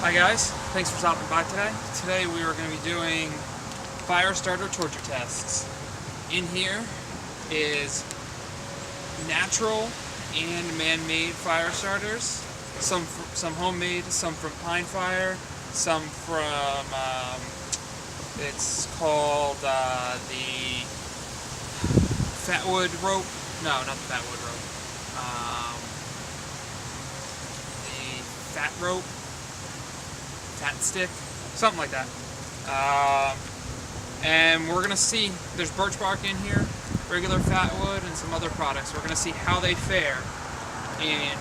Hi guys, thanks for stopping by today. Today we are going to be doing fire starter torture tests. In here is natural and man-made fire starters. Some homemade, some from Pine Fire, some from, it's called the fatwood rope. No, not the fatwood rope. The fat rope. Fat stick, something like that. And we're gonna see, there's birch bark in here, regular fatwood, and some other products. We're gonna see how they fare in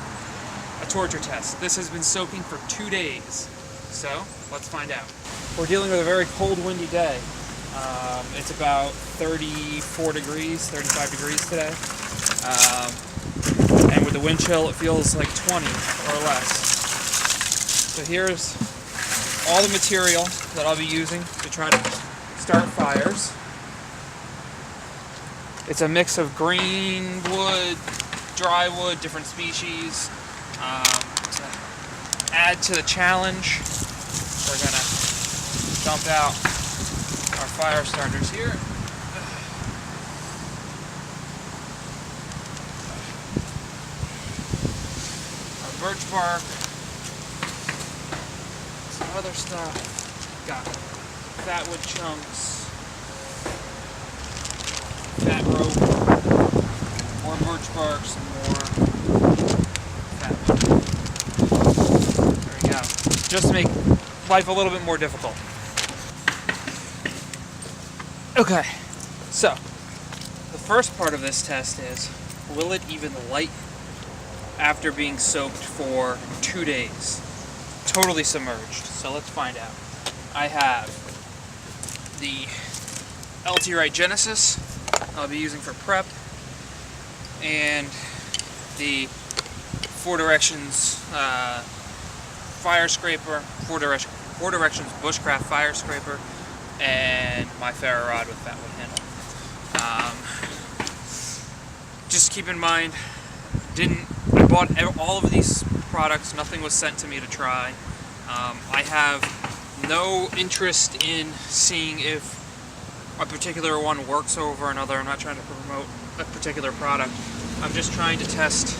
a torture test. This has been soaking for 2 days, so let's find out. We're dealing with a very cold, windy day. It's about 34 degrees, 35 degrees today. And with the wind chill, it feels like 20 or less. So here's all the material that I'll be using to try to start fires. It's a mix of green wood, dry wood, different species. To add to the challenge, we're gonna dump out our fire starters here. Our birch bark. Other stuff, got fatwood chunks, fat rope, more birch bark, some more fatwood. There we go. Just to make life a little bit more difficult. Okay, so the first part of this test is, will it even light after being soaked for 2 days? Totally submerged. So let's find out. I have the LT-Right Genesis I'll be using for prep, and the 4 Directions fire scraper, 4 Directions bushcraft fire scraper, and my ferro rod with fatwood handle. Just keep in mind, I bought all of these products, nothing was sent to me to try. I have no interest in seeing if a particular one works over another. I'm not trying to promote a particular product. I'm just trying to test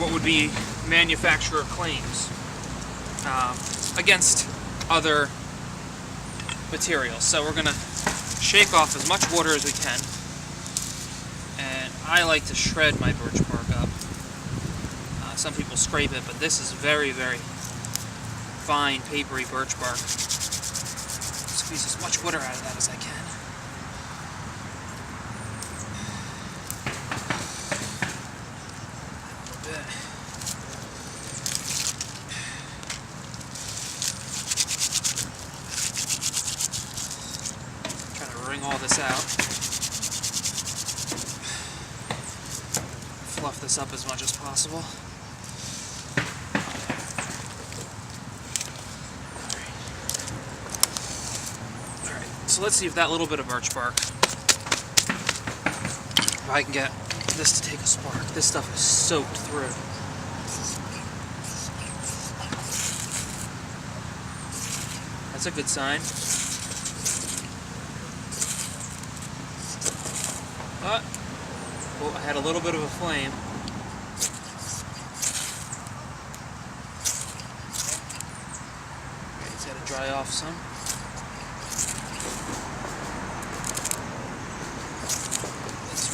what would be manufacturer claims against other materials. So we're going to shake off as much water as we can. And I like to shred my birch bark up. Some people scrape it, but this is very, very fine, papery birch bark. Squeeze as much water out of that as I can. A little bit. Trying to wring all this out. Fluff this up as much as possible. So let's see if that little bit of birch bark, if I can get this to take a spark. This stuff is soaked through. That's a good sign. But, oh, I had a little bit of a flame. Okay, it's got to dry off some.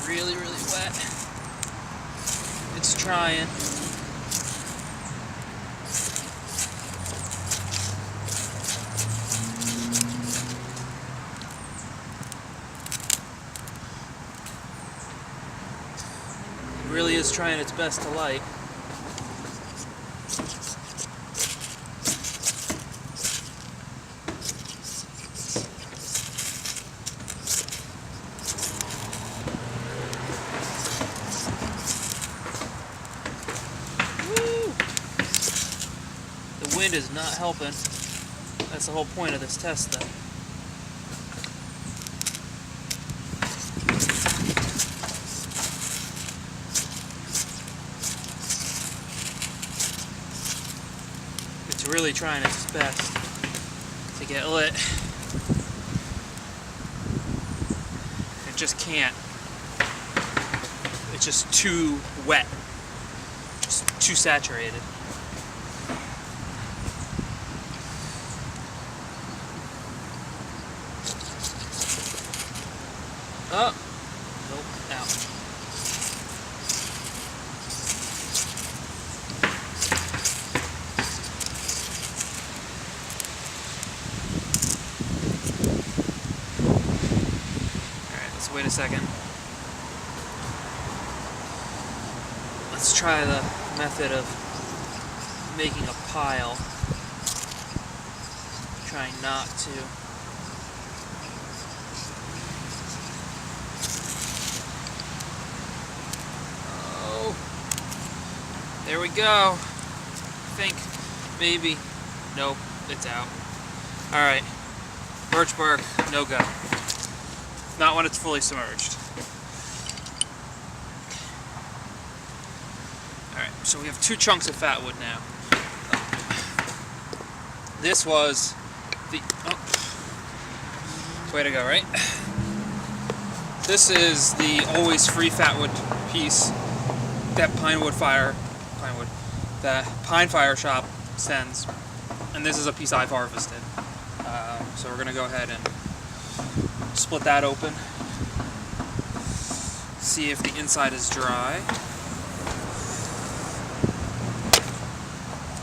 Really, really wet. It's trying. It really is trying its best to light. The wind is not helping. That's the whole point of this test, though. It's really trying its best to get lit. It just can't. It's just too wet. Just too saturated. Oh, nope, out. Alright, let's wait a second. Let's try the method of making a pile. Trying not to. There we go. I think, maybe. Nope, it's out. Alright. Birch bark, no go. Not when it's fully submerged. Alright, so we have 2 chunks of fatwood now. This was the... oh. Way to go, right? This is the always free fatwood piece that the Pine Fire shop sends, and this is a piece I've harvested. So we're gonna go ahead and split that open, see if the inside is dry.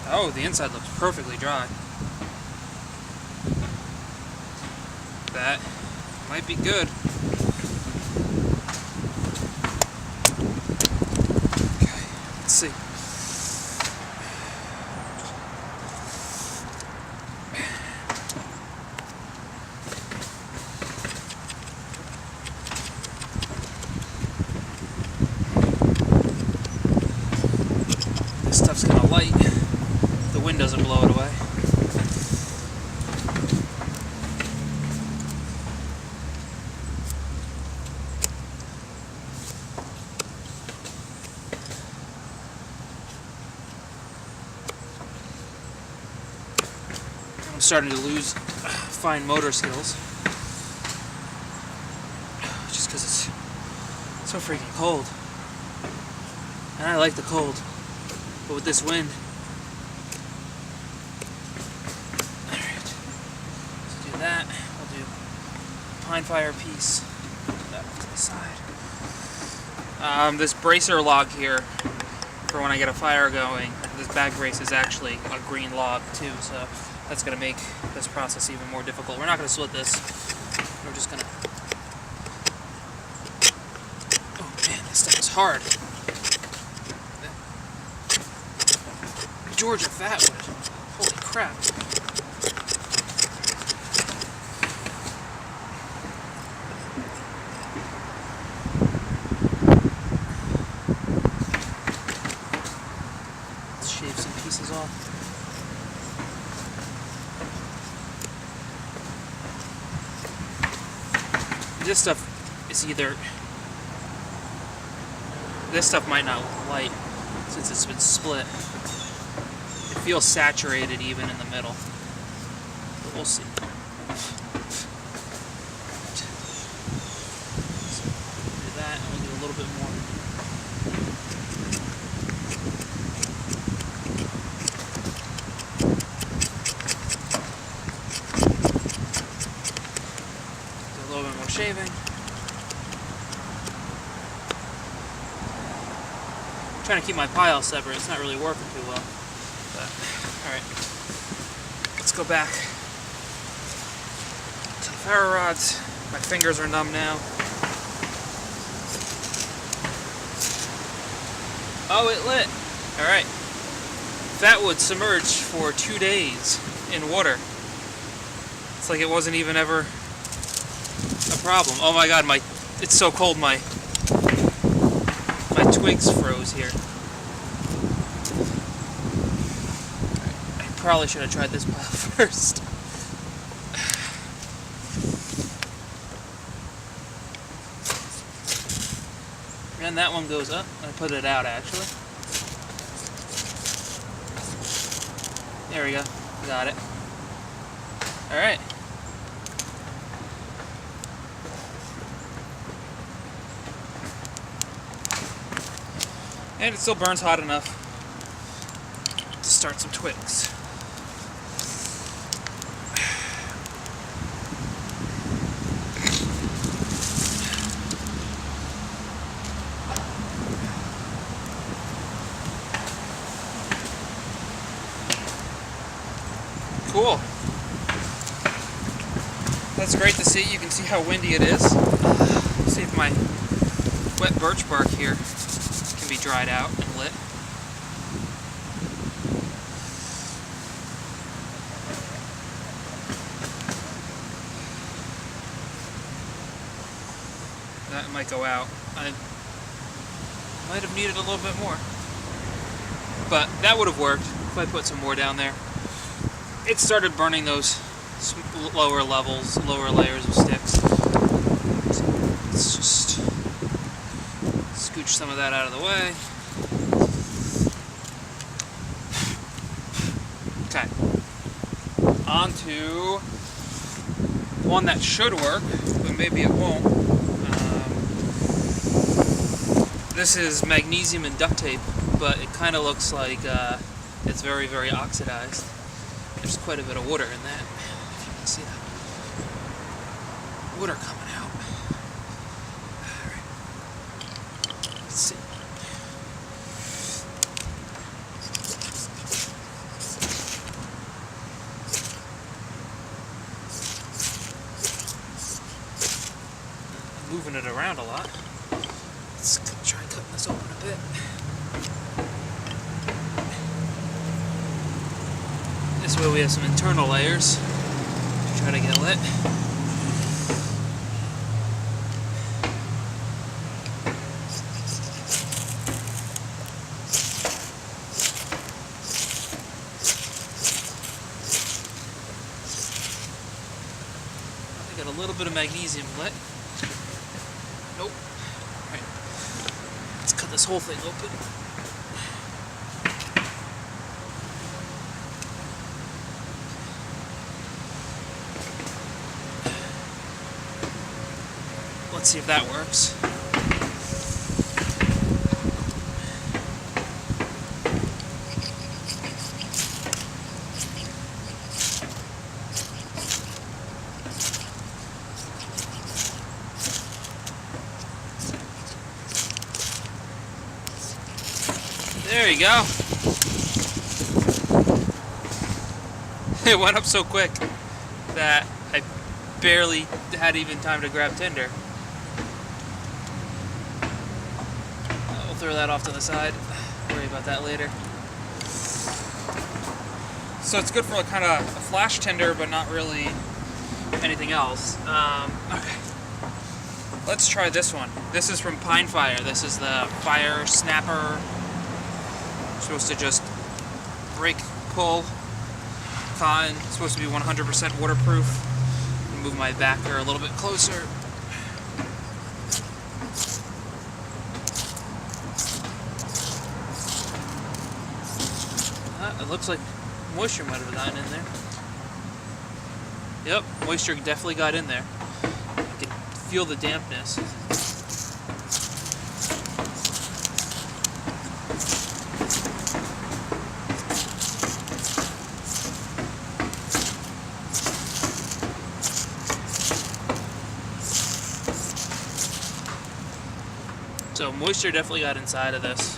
Oh, the inside looks perfectly dry. That might be good. Okay, let's see. This stuff's kind of light. The wind doesn't blow it away. I'm starting to lose fine motor skills. Just because it's so freaking cold. And I like the cold. But with this wind, alright, let's do that. We'll do Pine Fire piece, put that off to the side. This bracer log here, for when I get a fire going, this back brace is actually a green log too, so that's going to make this process even more difficult. We're not going to split this, we're just going to... Oh man, this stuff is hard. Georgia fatwood. Holy crap. Let's shave some pieces off. This stuff is either... This stuff might not light since it's been split. It feels saturated even in the middle. But we'll see. So we'll do that, and we'll do a little bit more. Do a little bit more shaving. I'm trying to keep my pile separate. It's not really working too well. Alright, let's go back to the ferro rods. My fingers are numb now. Oh, it lit. Alright. Fatwood submerged for 2 days in water. It's like it wasn't even ever a problem. Oh my god, it's so cold, my twigs froze here. Probably should have tried this pile first. And that one goes up. I put it out actually. There we go. Got it. Alright. And it still burns hot enough to start some twigs. Cool. That's great to see. You can see how windy it is. See if my wet birch bark here can be dried out and lit. That might go out. I might have needed a little bit more. But that would have worked if I put some more down there. It started burning those lower layers of sticks. So let's just scooch some of that out of the way. Okay. On to one that should work, but maybe it won't. This is magnesium and duct tape, but it kind of looks like it's very, very oxidized. There's quite a bit of water in that, if you can see that. Water coming out. Alright. Let's see. I'm moving it around a lot. Let's try cutting this open a bit. This way we have some internal layers to try to get lit. I got a little bit of magnesium lit. Nope. Alright. Let's cut this whole thing open. Let's see if that works. There you go. It went up so quick that I barely had even time to grab Tinder. Throw that off to the side. Worry about that later. So it's good for a kind of a flash tinder, but not really anything else. Okay. Let's try this one. This is from Pine Fire. This is the Fire Snapper. It's supposed to just break, pull, cotton. It's supposed to be 100% waterproof. Move my backer a little bit closer. It looks like moisture might have gotten in there. Yep, moisture definitely got in there. I can feel the dampness. So moisture definitely got inside of this.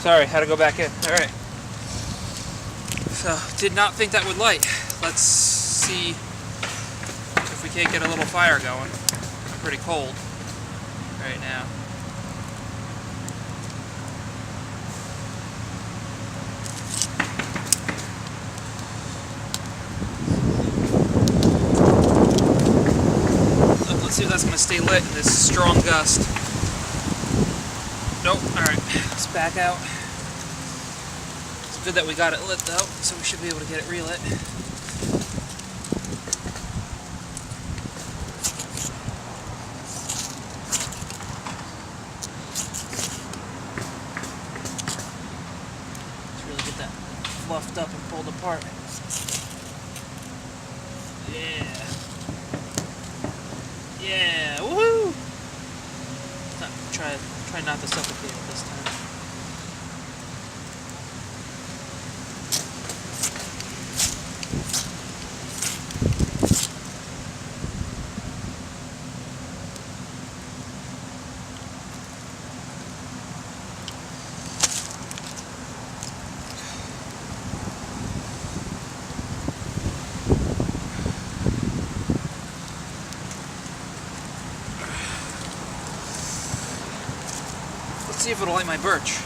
Sorry, had to go back in. Alright. So, did not think that would light. Let's see if we can't get a little fire going. I'm pretty cold right now. Let's see if that's going to stay lit in this strong gust. Nope. Alright, let's back out. It's good that we got it lit though, so we should be able to get it relit. fluffed up and pulled apart. Yeah. Yeah, woohoo! Try not to suffocate it this time. Let's see if it'll light my birch.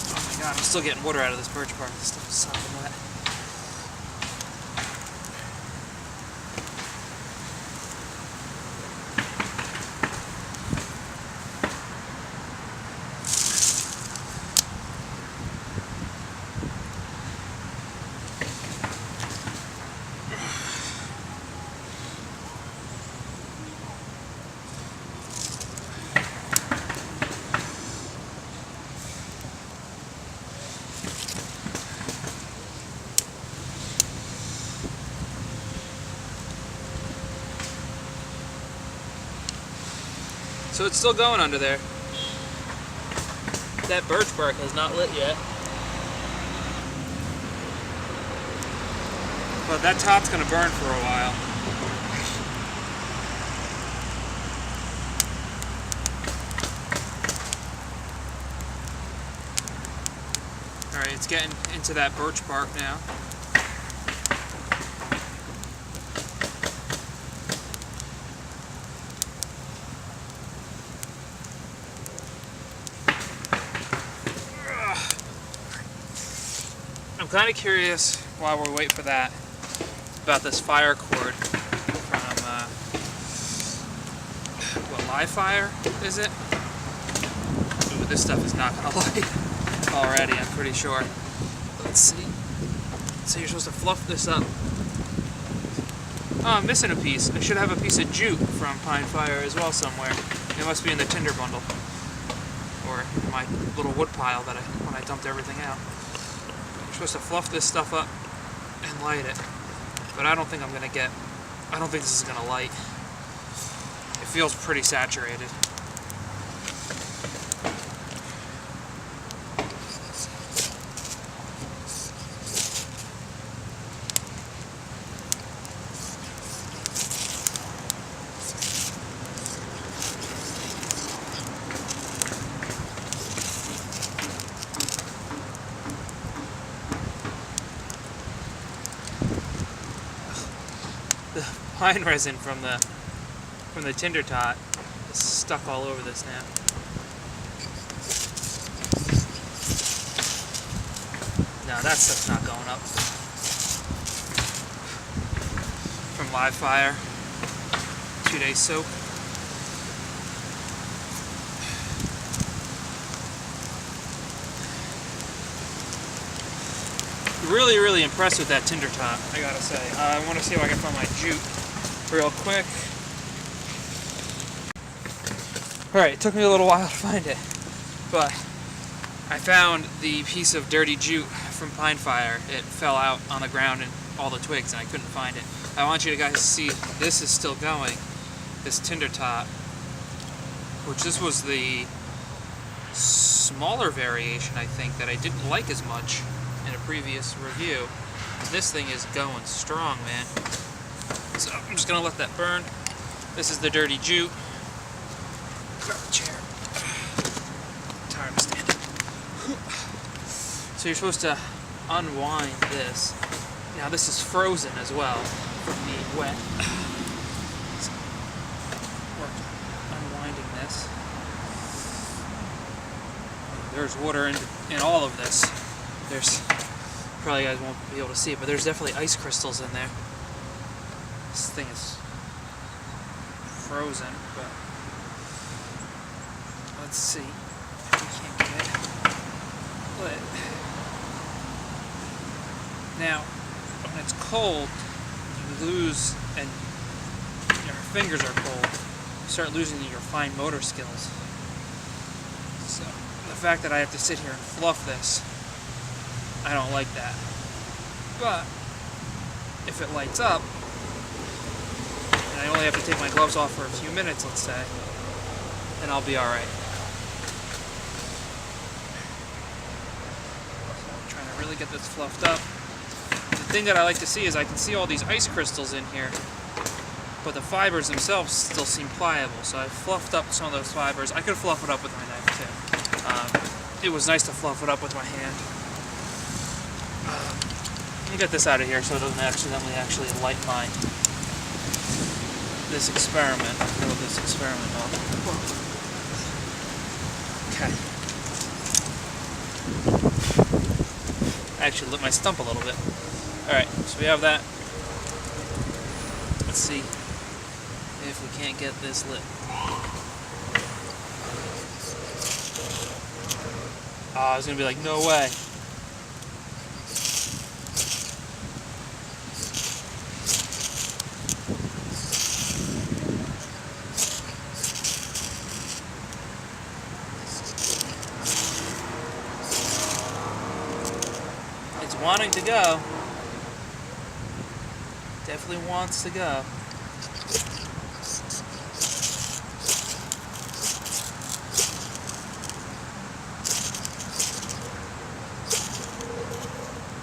Oh my god, I'm still getting water out of this birch bark. This stuff is sopping wet. So it's still going under there. That birch bark has not lit yet. But that top's gonna burn for a while. Alright, it's getting into that birch bark now. I'm kind of curious, while we're waiting for that, about this fire cord from, what, live fire, is it? Ooh, this stuff is not going to light already, I'm pretty sure. Let's see. So you're supposed to fluff this up. Oh, I'm missing a piece. I should have a piece of jute from Pine Fire as well somewhere. It must be in the Tinder bundle. Or my little wood pile that when I dumped everything out. You're supposed to fluff this stuff up and light it, but I don't think I don't think this is gonna light. It feels pretty saturated. The pine resin from the tinder tot is stuck all over this now. No, that stuff's not going up. From live fire, 2-day soak. Really impressed with that tinder tot, I gotta say. I want to see if I can find my jute real quick. Alright, it took me a little while to find it, but I found the piece of dirty jute from Pine Fire. It fell out on the ground and all the twigs and I couldn't find it. I want you guys to see this is still going, this tinder tot, which this was the smaller variation, I think, that I didn't like as much in a previous review. This thing is going strong, man. So I'm just gonna let that burn. This is the dirty jute. Grab the chair. I'm tired of standing. So you're supposed to unwind this. Now this is frozen as well from being wet. So we're unwinding this. There's water in all of this. There's, probably you guys won't be able to see it, but there's definitely ice crystals in there. This thing is frozen, but let's see if we can't get it lit. Now, when it's cold, you lose, and your fingers are cold, you start losing your fine motor skills. So, the fact that I have to sit here and fluff this I don't like that. But if it lights up, and I only have to take my gloves off for a few minutes, let's say, then I'll be alright. So I'm trying to really get this fluffed up. The thing that I like to see is I can see all these ice crystals in here, but the fibers themselves still seem pliable, so I fluffed up some of those fibers. I could fluff it up with my knife too. It was nice to fluff it up with my hand. Let me get this out of here so it doesn't accidentally light this experiment. I'll throw this experiment off. Okay. I actually lit my stump a little bit. Alright, so we have that. Let's see if we can't get this lit. I was gonna be like, no way. It's wanting to go. Definitely wants to go.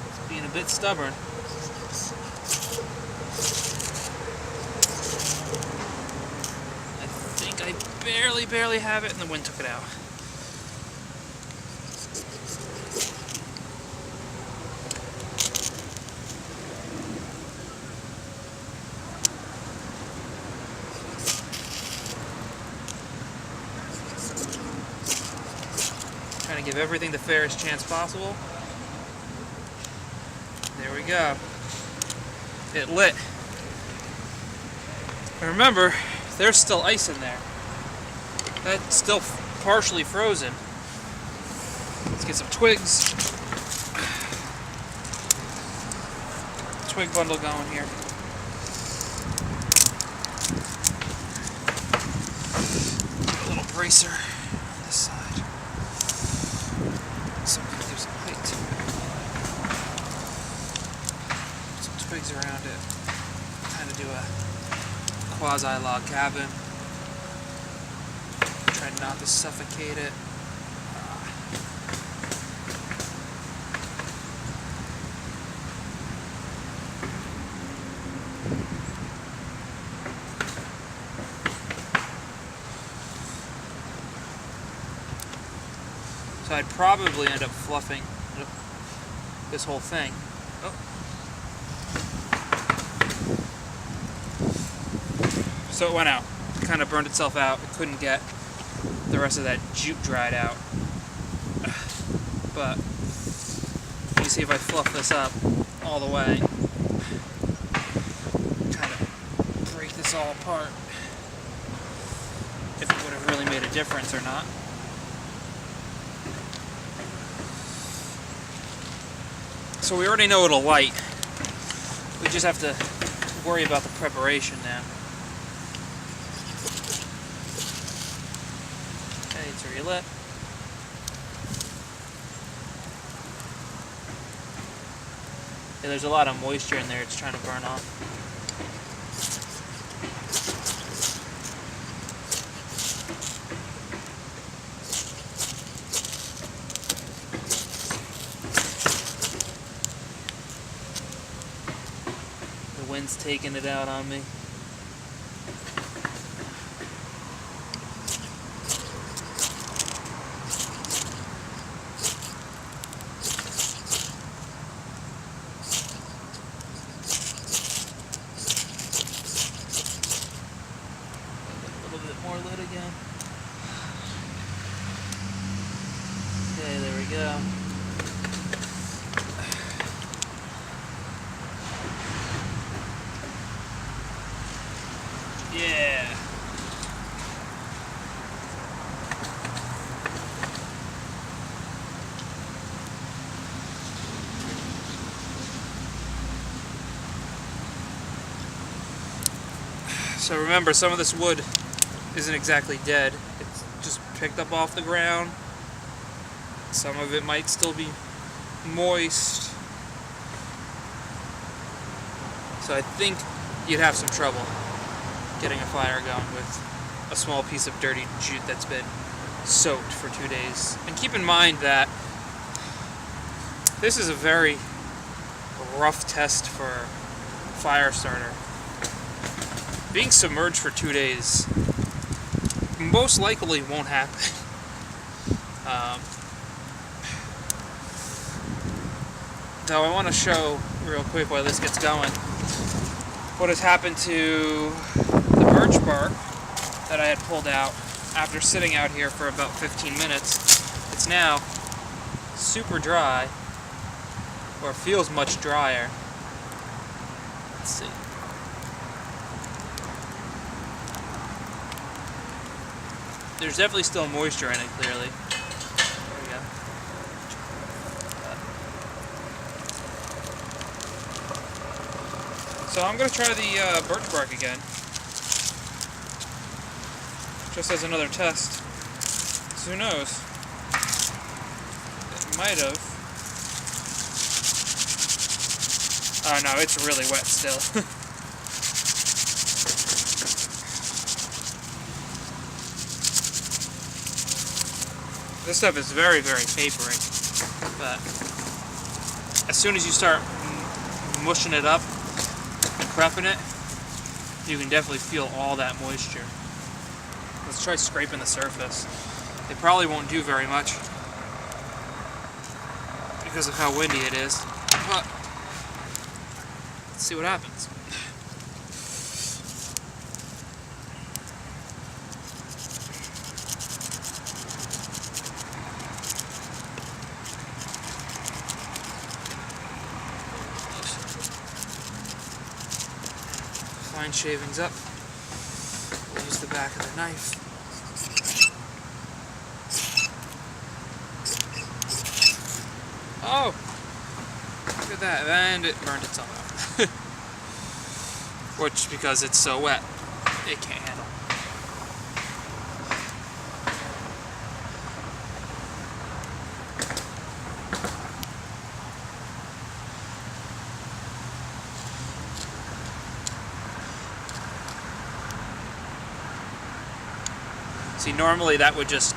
It's being a bit stubborn. I think I barely have it, and the wind took it out. Trying to give everything the fairest chance possible. There we go. It lit. And remember, there's still ice in there. That's still partially frozen. Let's get some twigs. Twig bundle going here. A little bracer on this side. So I'm gonna do some height. Some twigs around it. Kind of do a quasi-log cabin. Try not to suffocate it. So I'd probably end up fluffing this whole thing. Oh. So it went out. It kind of burned itself out. It couldn't get the rest of that jute dried out. But you see if I fluff this up all the way, kind of break this all apart, if it would have really made a difference or not. So we already know it'll light. We just have to worry about the preparation now. Okay, it's already lit. Yeah, there's a lot of moisture in there. It's trying to burn off. The wind's taking it out on me. More lit again. Okay, there we go. Yeah. So remember, some of this wood isn't exactly dead. It's just picked up off the ground. Some of it might still be moist. So I think you'd have some trouble getting a fire going with a small piece of dirty jute that's been soaked for 2 days. And keep in mind that this is a very rough test for fire starter. Being submerged for 2 days most likely won't happen. Though I want to show real quick while this gets going what has happened to the birch bark that I had pulled out after sitting out here for about 15 minutes. It's now super dry, or feels much drier. Let's see. There's definitely still moisture in it, clearly. There we go. So I'm going to try the birch bark again. Just as another test. So who knows? It might have. Oh no, it's really wet still. This stuff is very, very papery. But as soon as you start mushing it up and prepping it, you can definitely feel all that moisture. Let's try scraping the surface. It probably won't do very much because of how windy it is, but let's see what happens. Fine shavings up. We'll use the back of the knife. Oh! Look at that, and it burned itself out. Which, because it's so wet, it can't handle. See, normally that would just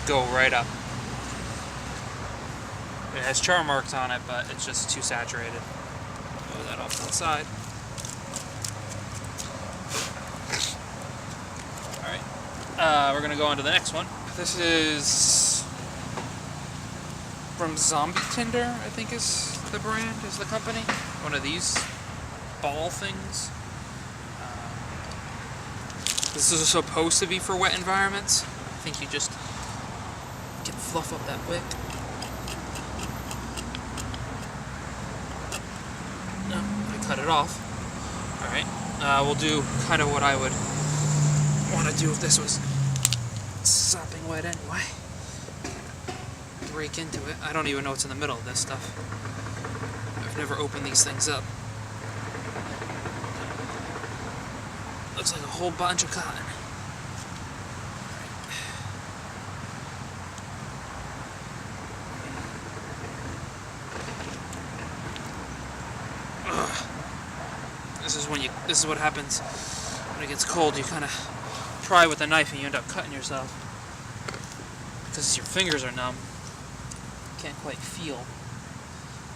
go right up. It has char marks on it, but it's just too saturated. Blow that off to the side. Alright, we're going to go on to the next one. This is from Zombie Tinder, I think is the brand, is the company. One of these ball things. This is supposed to be for wet environments. I think you just can fluff up that wick. No, I cut it off. Alright, we'll do kind of what I would want to do if this was sopping wet anyway. Break into it. I don't even know what's in the middle of this stuff. I've never opened these things up. Looks like a whole bunch of cotton. This is what happens when it gets cold. You kind of pry with a knife and you end up cutting yourself because your fingers are numb. You can't quite feel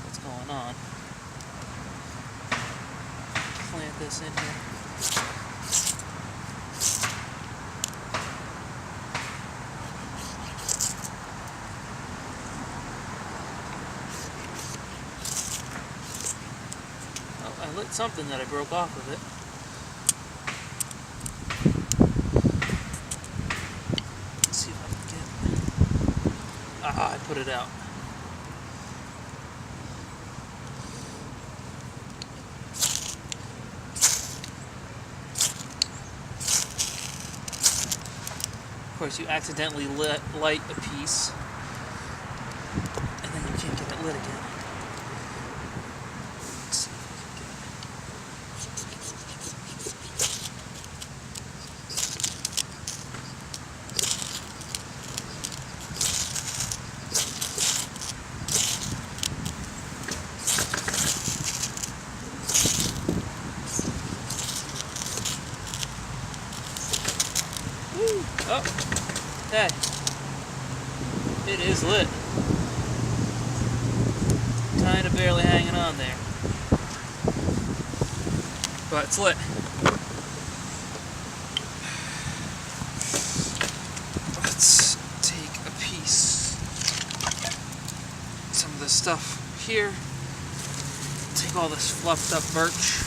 what's going on. Plant this in here. I lit something that I broke off of it. Let's see if I can get... Ah, I put it out. Of course, you accidentally light a piece, and then you can't get it lit again. Okay. It is lit. Kind of barely hanging on there. But it's lit. Let's take a piece. Some of this stuff here. Take all this fluffed up birch.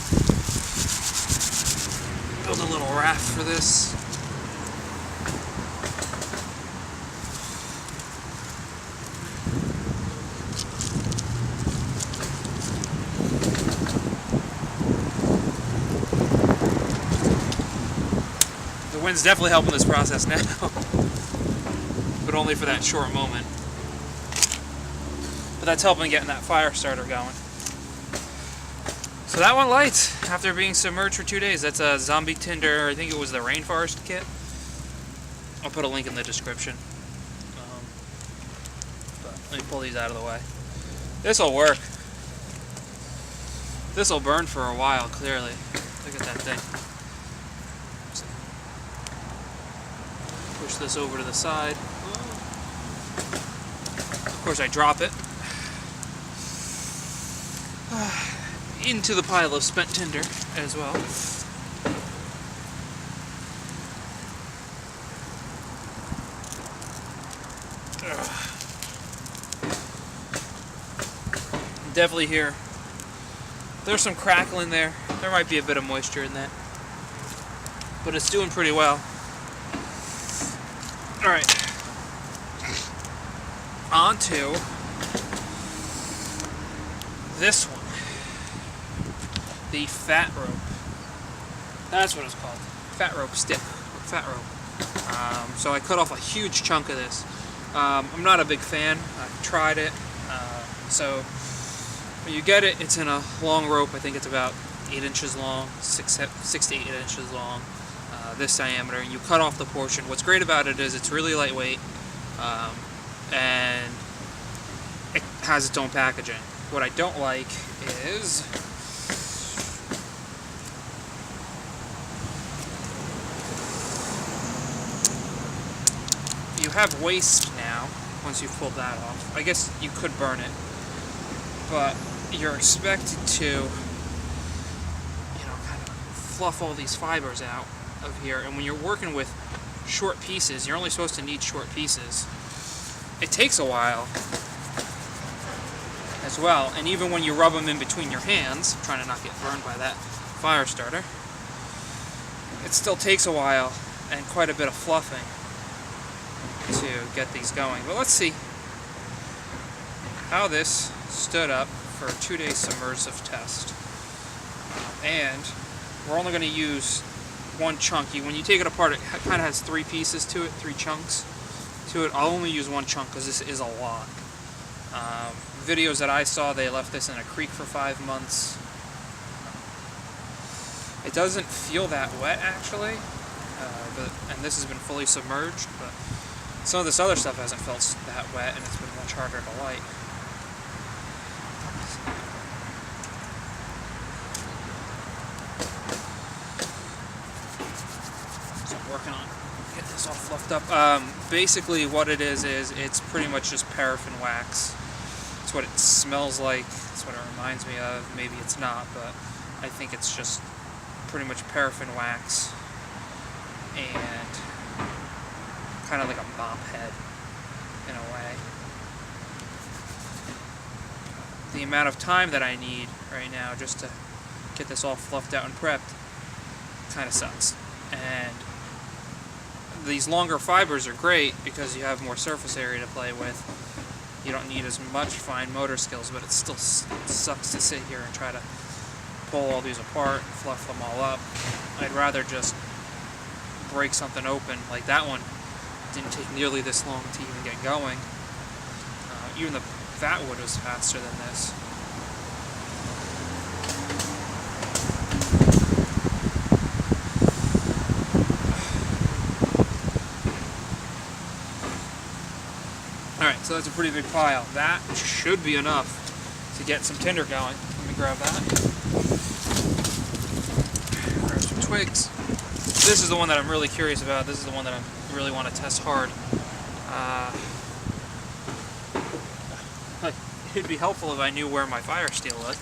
Build a little raft for this. The wind's definitely helping this process now, but only for that short moment. But that's helping getting that fire starter going. So that one lights after being submerged for 2 days. That's a zombie Tinder. I think it was the rainforest kit. I'll put a link in the description. But let me pull these out of the way. This will work. This will burn for a while, clearly. Look at that thing. Push this over to the side. Of course, I drop it into the pile of spent tinder as well. Definitely here. There's some crackling there. There might be a bit of moisture in that, but it's doing pretty well. All right, on to this one, the fat rope. That's what it's called, fat rope stick, fat rope. So I cut off a huge chunk of this. I'm not a big fan. I've tried it. So when you get it, it's in a long rope. I think it's about 8 inches long, 6 to 8 inches long. This diameter, and you cut off the portion. What's great about it is it's really lightweight, and it has its own packaging. What I don't like is you have waste now once you've pulled that off. I guess you could burn it, but you're expected to, kind of fluff all these fibers out of here, and when you're working with short pieces, you're only supposed to need short pieces. It takes a while as well, and even when you rub them in between your hands, trying to not get burned by that fire starter, it still takes a while and quite a bit of fluffing to get these going. But let's see how this stood up for a 2-day submersive test. And we're only going to use one chunky. When you take it apart, it kind of has 3 pieces to it, 3 chunks to it. I'll only use one chunk because this is a lot. Videos that I saw, they left this in a creek for 5 months. It doesn't feel that wet actually, and this has been fully submerged, but some of this other stuff hasn't felt that wet, and it's been much harder to light. Working on getting this all fluffed up. Basically what it is it's pretty much just paraffin wax. It's what it smells like. It's what it reminds me of. Maybe it's not, but I think it's just pretty much paraffin wax and kind of like a mop head in a way. The amount of time that I need right now just to get this all fluffed out and prepped kind of sucks. And these longer fibers are great because you have more surface area to play with. You don't need as much fine motor skills, but it still sucks to sit here and try to pull all these apart and fluff them all up. I'd rather just break something open. Like that one didn't take nearly this long to even get going. Even the fatwood was faster than this. Alright, so that's a pretty big pile. That should be enough to get some tinder going. Let me grab that. Grab some twigs. This is the one that I'm really curious about. This is the one that I'm really want to test hard. It'd be helpful if I knew where my fire steel was.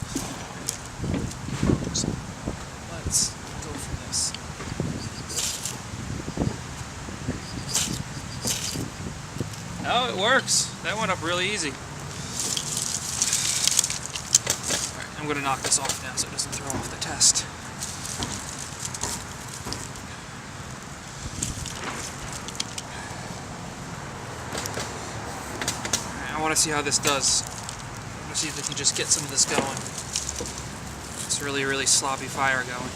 So, let's go for this. Oh, it works. That went up really easy. Alright, I'm going to knock this off now so it doesn't throw off the test. Alright, I want to see how this does. I want to see if we can just get some of this going. It's really, really sloppy fire going.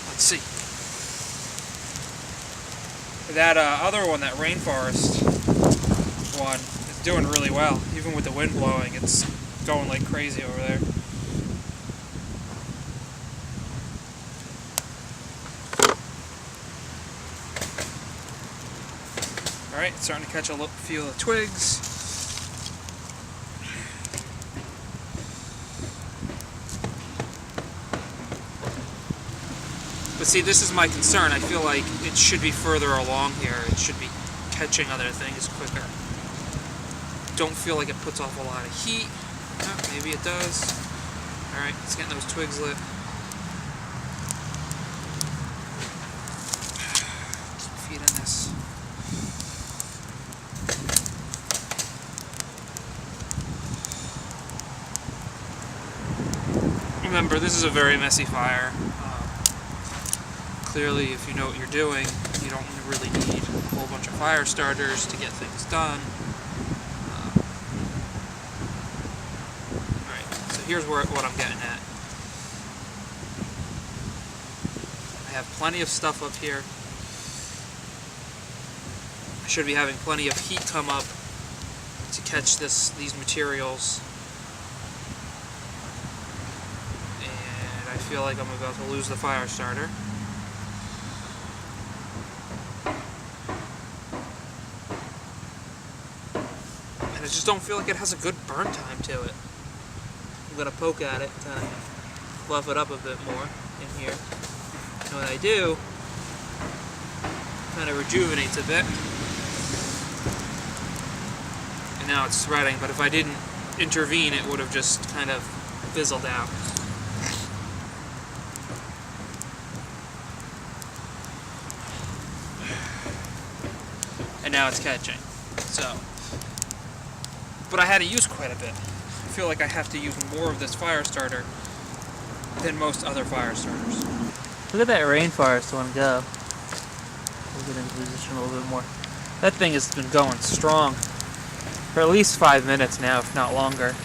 Let's see. That other one, that rainforest one, is doing really well. Even with the wind blowing, it's going like crazy over there. Alright, it's starting to catch a few of the twigs. But see, this is my concern. I feel like it should be further along here. It should be catching other things quicker. Don't feel like it puts off a lot of heat. Oh, maybe it does. Alright, it's getting those twigs lit. Keep feeding this. Remember, this is a very messy fire. Clearly, if you know what you're doing, you don't really need a whole bunch of fire starters to get things done. Alright, so here's what I'm getting at. I have plenty of stuff up here. I should be having plenty of heat come up to catch these materials. And I feel like I'm about to lose the fire starter. I just don't feel like it has a good burn time to it. I'm going to poke at it, kind of fluff it up a bit more in here. And when I do, kind of rejuvenates a bit. And now it's spreading, but if I didn't intervene, it would have just kind of fizzled out. And now it's catching. So. But I had to use quite a bit. I feel like I have to use more of this fire starter than most other fire starters. Look at that rainforest one go. We'll get into position a little bit more. That thing has been going strong for at least 5 minutes now, if not longer.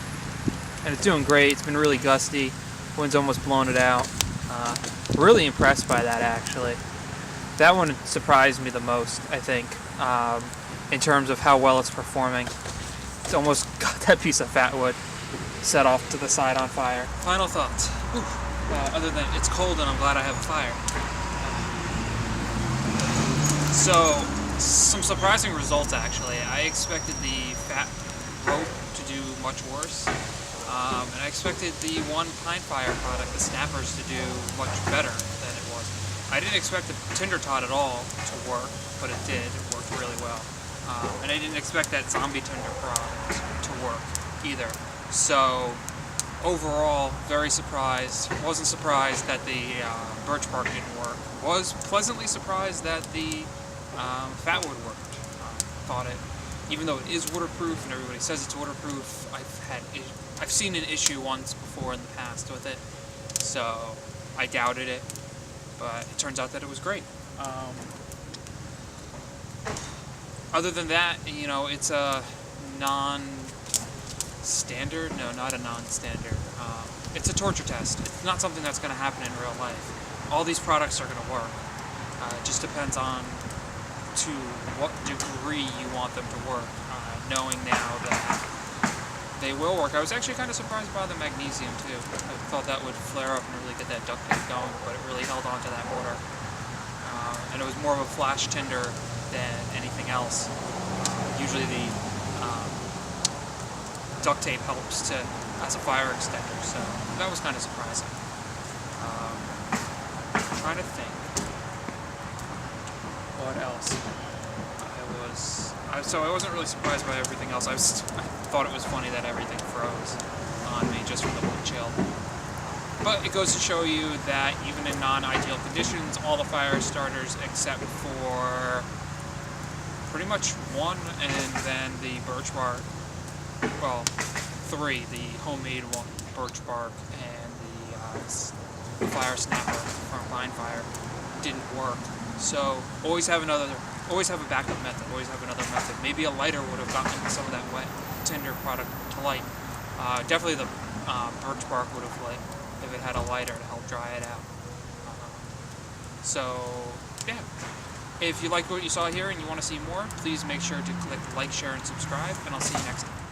And it's doing great. It's been really gusty. Wind's almost blown it out. Really impressed by that, actually. That one surprised me the most, I think, in terms of how well it's performing. It's almost got that piece of fatwood set off to the side on fire. Final thoughts. Other than it's cold and I'm glad I have a fire. So, some surprising results actually. I expected the fat rope to do much worse. And I expected the one pine fire product, the snappers, to do much better than it was. I didn't expect the Tinder tot at all to work, but it did. It worked really well. And I didn't expect that zombie Tinder product to work either. So overall, very surprised. Wasn't surprised that the birch bark didn't work. Was pleasantly surprised that the fatwood worked. Thought it, even though it is waterproof and everybody says it's waterproof, I've seen an issue once before in the past with it, so I doubted it. But it turns out that it was great. Other than that, you know, it's a non-standard. No, not a non-standard. It's a torture test. It's not something that's going to happen in real life. All these products are going to work. It just depends on to what degree you want them to work. Knowing now that they will work. I was actually kind of surprised by the magnesium too. I thought that would flare up and really get that duct tape going, but it really held on to that mortar. And it was more of a flash tinder than anything else. Usually the duct tape helps to as a fire extender, so that was kind of surprising. I'm trying to think what else. So I wasn't really surprised by everything else. I thought it was funny that everything froze on me just from the wind chill. But it goes to show you that even in non-ideal conditions, all the fire starters except for pretty much one, and then the birch bark, well, three, the homemade one, birch bark, and the fire snapper from Pine Fire didn't work. So always have a backup method, always have another method. Maybe a lighter would have gotten some of that wet tinder product to light. Definitely the birch bark would have lit if it had a lighter to help dry it out. So, yeah. If you liked what you saw here and you want to see more, please make sure to click like, share, and subscribe, and I'll see you next time.